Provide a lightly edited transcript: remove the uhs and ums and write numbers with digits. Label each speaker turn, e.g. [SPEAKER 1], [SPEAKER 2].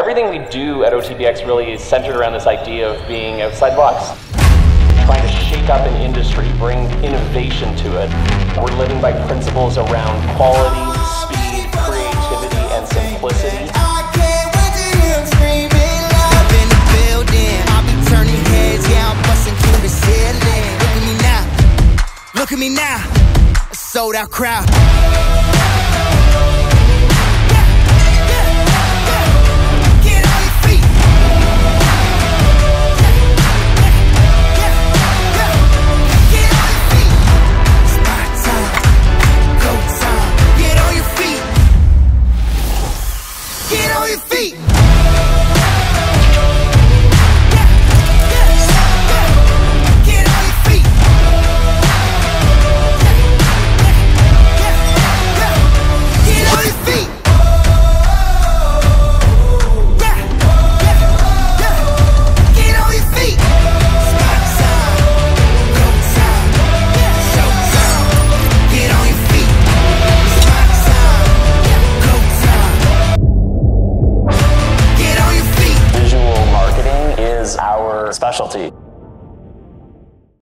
[SPEAKER 1] Everything we do at OTBx really is centered around this idea of being outside the box. Trying to shake up an industry, bring innovation to it. We're living by principles around quality, speed, creativity, and simplicity.
[SPEAKER 2] Look at me now, a sold out crowd.
[SPEAKER 1] Specialty.